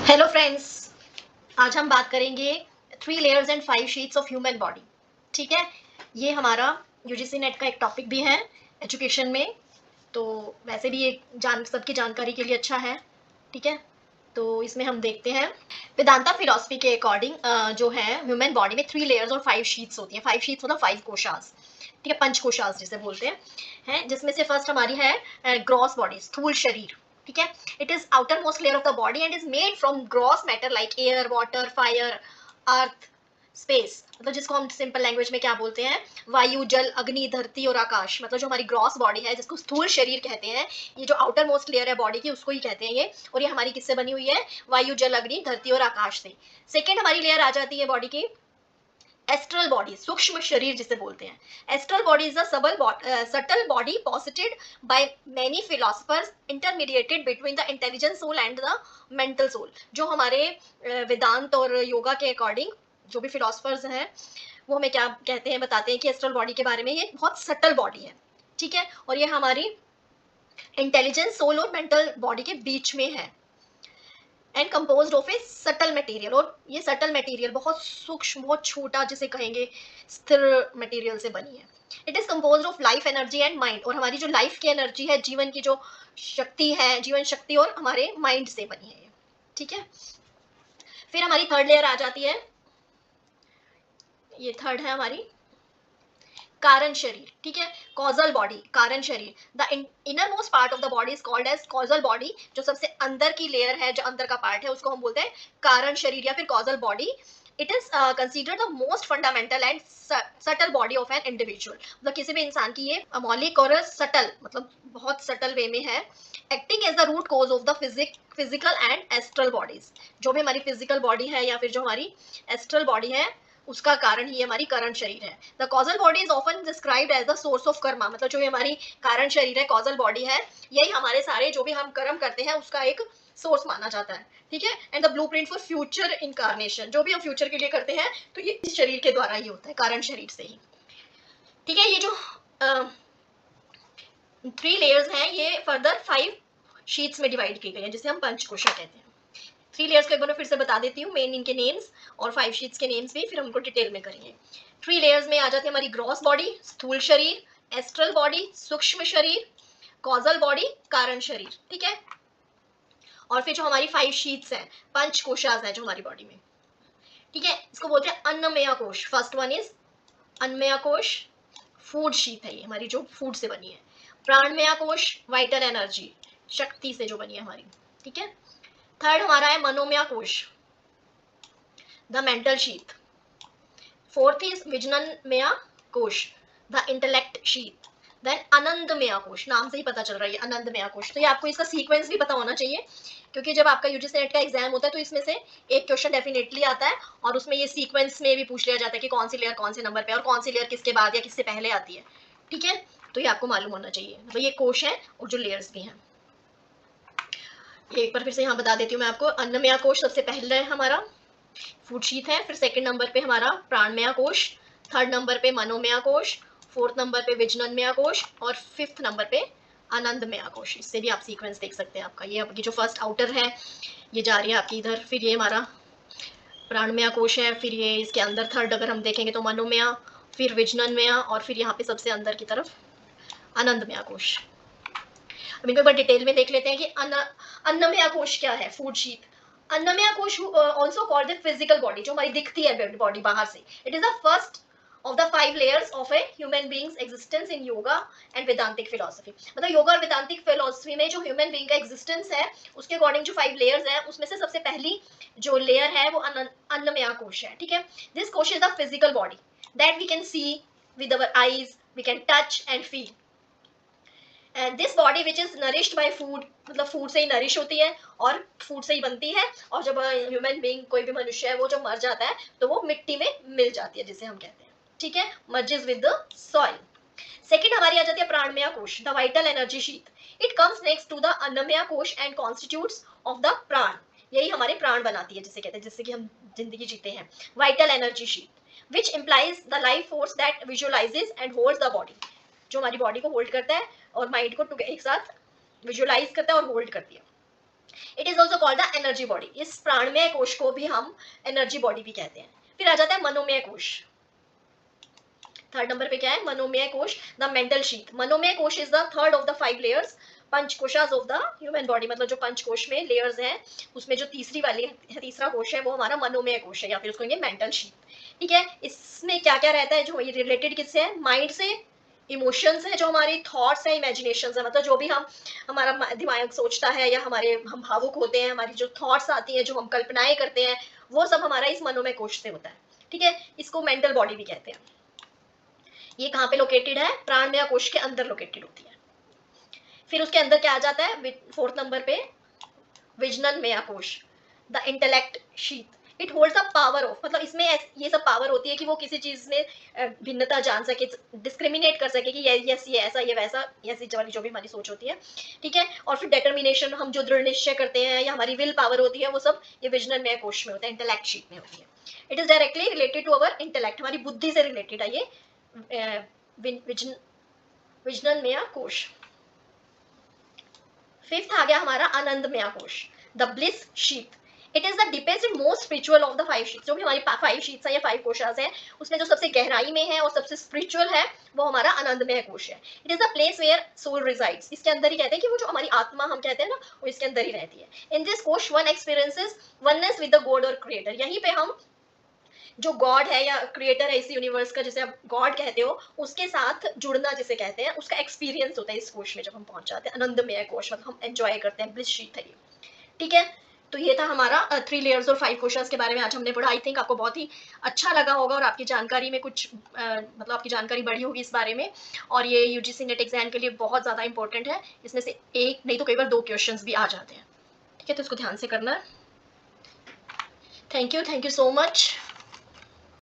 Hello friends, आज हम बात करेंगे 3 layers and 5 sheets of human body. ठीक है, ये हमारा यूजीसी नेट का एक टॉपिक भी है एजुकेशन में, तो वैसे भी ये सबकी जानकारी के लिए अच्छा है। ठीक है, तो इसमें हम देखते हैं वेदांता फिलॉसफी के अकॉर्डिंग जो है ह्यूमन बॉडी में 3 लेयर्स और 5 शीट्स होती हैं। 5 शीट्स मतलब 5 कोशास। ठीक है, पंचकोशास जिसे बोलते हैं, जिसमें से फर्स्ट हमारी है ग्रॉस बॉडी, स्थूल शरीर। ठीक है, it is outer most layer of the body and is made from gross matter like air, water, fire, earth, space. मतलब जिसको हम सिंपल लैंग्वेज में क्या बोलते हैं, वायु, जल, अग्नि, धरती और आकाश। मतलब जो हमारी ग्रॉस बॉडी है जिसको स्थूल शरीर कहते हैं, ये जो आउटर मोस्ट लेयर है बॉडी की उसको ही कहते हैं ये। और ये हमारी किससे बनी हुई है, वायु, जल, अग्नि, धरती और आकाश से। सेकेंड हमारी लेयर आ जाती है बॉडी की एस्ट्रल बॉडी, सूक्ष्म शरीर जिसे बोलते हैं। Astral body is a subtle body posited by many philosophers intermediated between the intelligent soul and the mental soul. जो हमारे वेदांत और योगा के अकॉर्डिंग जो भी फिलोसफर्स हैं वो हमें क्या कहते हैं, बताते हैं कि एस्ट्रल बॉडी के बारे में, ये बहुत सटल बॉडी है। ठीक है, और ये हमारी इंटेलिजेंस सोल और मेंटल बॉडी के बीच में है and composed of A subtle material. और ये सटल मटेरियल बहुत सूक्ष्म, बहुत छोटा जिसे कहेंगे, स्थिर मटेरियल से बनी है। It is composed of life energy and mind. और हमारी जो लाइफ की एनर्जी है, जीवन की जो शक्ति है, जीवन शक्ति और हमारे माइंड से बनी है ये। ठीक है, फिर हमारी थर्ड लेयर आ जाती है, ये थर्ड है हमारी कारण शरीर। ठीक है, कॉजल बॉडी, कारण शरीर। The inner most part of the body is called as causal body. जो सबसे अंदर की लेयर है, जो अंदर का पार्ट है, उसको हम बोलते हैं कारण शरीर या फिर causal body. It is considered the most fundamental and subtle body of an individual. मतलब किसी भी इंसान की ये मौलिक और सटल, मतलब बहुत सटल वे में है। Acting as the root cause of the physical and astral bodies. जो भी हमारी फिजिकल बॉडी है या फिर जो हमारी एस्ट्रल बॉडी है, उसका कारण ही हमारी कारण शरीर है। The causal body is often described as the source of karma. मतलब जो हमारी कारण शरीर है, कॉजल बॉडी है, यही हमारे सारे जो भी हम कर्म करते हैं उसका एक सोर्स माना जाता है। ठीक है, and the blueprint for future incarnation. जो भी हम फ्यूचर के लिए करते हैं तो ये इस शरीर के द्वारा ही होता है, कारण शरीर से ही। ठीक है, ये जो 3 लेयर्स हैं ये फर्दर 5 शीट्स में डिवाइड की गई है, जिसे हम पंचकोशा कहते हैं। 3 लेयर्स को एक बार फिर से बता देती हूँ, मेन इनके नेम्स और 5 शीट्स के नेम्स भी, फिर हम उनको डिटेल में करेंगे। 3 लेयर्स में आ जाती है हमारी ग्रॉस बॉडी, स्थूल शरीर, एस्ट्रल बॉडी, सूक्ष्म शरीर, कॉजल बॉडी, कारण शरीर। ठीक है, और फिर जो हमारी 5 शीट्स हैं, पंचकोशास हैं जो हमारी बॉडी में। ठीक है, इसको बोलते हैं अन्नमय कोश। फर्स्ट वन इज अन्नमय कोश, फूड शीट है ये हमारी, जो फूड से बनी है। प्राणमय कोश, वाइटल एनर्जी, शक्ति से जो बनी है हमारी। ठीक है, थर्ड हमारा है मनोमय कोश, the mental sheath. Fourth is vijnanamaya kosha, the intellect sheet. Then आनंदमय कोश, नाम से ही पता चल रहा है ये आनंदमय कोश। तो ये आपको इसका सीक्वेंस भी पता होना चाहिए, क्योंकि जब आपका यूजीसी नेट का एग्जाम होता है तो इसमें से एक क्वेश्चन डेफिनेटली आता है, और उसमें ये सीक्वेंस में भी पूछ लिया जाता है कि कौन सी लेयर कौन से नंबर पे और कौन सी लेयर किसके बाद या किससे पहले आती है। ठीक है, तो ये आपको मालूम होना चाहिए। तो ये कोश है और जो लेयर्स भी हैं, एक बार फिर से यहाँ बता देती हूँ मैं आपको। अन्नमय कोश सबसे पहले है हमारा, फूड शीट है। फिर सेकंड नंबर पे हमारा प्राणमय कोश, थर्ड नंबर पे मनोमय कोश, फोर्थ नंबर पे विजननमय कोश, और फिफ्थ नंबर पे आनंदमय कोश। इससे भी आप सीक्वेंस देख सकते हैं आपका। ये आपकी जो फर्स्ट आउटर है ये जा रही है आपकी इधर, फिर ये हमारा प्राणमय कोश है, फिर ये इसके अंदर थर्ड अगर हम देखेंगे तो मनोमय, फिर विजननमय, और फिर यहाँ पे सबसे अंदर की तरफ आनंदमय कोश। अब इनको एक बार डिटेल में देख लेते हैं कि अन्नमय कोश क्या है, food sheath. Annamaya kosha also called the physical body, जो हमारी दिखती है बॉडी बाहर से। It is the first of the 5 layers of a human beings existence in yoga and Vedantic philosophy. मतलब योगा और वेदांतिक फिलोसफी में जो ह्यूमन बीइंग का एग्जिस्टेंस है उसके अकॉर्डिंग जो 5 लेयर्स हैं उसमें से सबसे पहली जो लेयर है वो अन्नमय कोश है। ठीक है, this kosha is the physical body that we can see with our eyes, we can touch and feel. And this body which is nourished by food, मतलब फूड से ही नरिश होती है और फूड से ही बनती है। और जब ह्यूमन बीइंग, कोई भी मनुष्य है, वो जब मर जाता है तो वो मिट्टी में मिल जाती है जिसे हम कहते हैं। ठीक है, merges with the soil. Second हमारी आ जाती है प्राणमय कोश, the vital energy sheath. It comes next to the annamaya kosha and constitutes of the प्राण। यही हमारे प्राण बनाती है जिसे कहते हैं, जिससे कि हम जिंदगी जीते हैं। Vital energy sheet which implies the life force that visualises and holds the body. जो हमारी बॉडी को होल्ड करता है और माइंड को एक साथ विजुअलाइज करता है और होल्ड करती है। It is also called the energy body. इस प्राणमय कोश को भी हम एनर्जी बॉडी भी कहते हैं। फिर आ जाता है मनोमय कोश। थर्ड नंबर पे क्या है? मनोमय कोश, the mental sheath. Manomaya kosha is the third of the 5 layers panchakoshas of the human body. मतलब जो पंचकोश में लेयर्स हैं उसमें जो तीसरा कोश है वो हमारा मनोमय कोश है, या फिर उसको कहेंगे मेंटल शीथ। ठीक है, इसमें क्या क्या रहता है? जो ये रिलेटेड किससे है? माइंड से, इमोशंस है, जो हमारी थॉट्स है, इमेजिनेशन है, मतलब जो भी हम हमारा दिमाग सोचता है या हमारे हम भावुक होते हैं, हमारी जो थॉट्स आती हैं, जो हम कल्पनाएं करते हैं, वो सब हमारा इस मनोमय कोश से होता है। ठीक है, इसको मेंटल बॉडी भी कहते हैं। ये कहाँ पे लोकेटेड है? प्राणमय कोश के अंदर लोकेटेड होती है। फिर उसके अंदर क्या आ जाता है? फोर्थ नंबर पे विजननमय kosha, the intellect sheath. It holds the power of, मतलब इसमें ये सब पावर होती है कि वो किसी चीज में भिन्नता जान सके, डिस्क्रिमिनेट कर सके कि ये यस ये ऐसा ये वैसा, ऐसी वाली जो भी हमारी सोच होती है। ठीक है, और फिर डिटर्मिनेशन, हम जो दृढ़ निश्चय करते हैं या हमारी विल पावर होती है, वो सब ये विजननमय कोश में होता है, इंटेलेक्ट शीथ में होती है। It is directly related to our intellect, हमारी बुद्धि से रिलेटेड है ये विजननमय कोश। फिफ्थ आ गया हमारा आनंदमय कोश, the bliss sheath. It is the deepest and most spiritual of the 5 sheets. जो भी हमारी 5 शीट्स है या 5 कोशास है, उसमें जो सबसे गहराई में है और सबसे स्पिरिचुअल है वो हमारा आनंदमय कोश है। It is the place where soul resides. इसके अंदर ही कहते हैं कि वो जो हमारी आत्मा हम कहते हैं ना, वो इसके अंदर ही रहती है। इन दिस कोश one experiences oneness with the God और क्रिएटर। यहीं पे हम जो गॉड है या क्रिएटर है इस यूनिवर्स का, जिसे आप गॉड कहते हो, उसके साथ जुड़ना जिसे कहते हैं, उसका एक्सपीरियंस होता है इस कोश में जब हम पहुंच जाते हैं। आनंदमय कोश मतलब हम एंजॉय करते हैं, ब्लिस शीथ है ये। ठीक है, तो ये था हमारा 3 लेयर्स और 5 कोशास के बारे में आज हमने पढ़ा। आई थिंक आपको बहुत ही अच्छा लगा होगा और आपकी जानकारी में कुछ मतलब आपकी जानकारी बढ़ी होगी इस बारे में। और ये यूजीसी नेट एग्जाम के लिए बहुत ज़्यादा इंपॉर्टेंट है। इसमें से एक नहीं तो कई बार 2 क्वेश्चंस भी आ जाते हैं। ठीक है, तो इसको ध्यान से करना है। Thank you so much.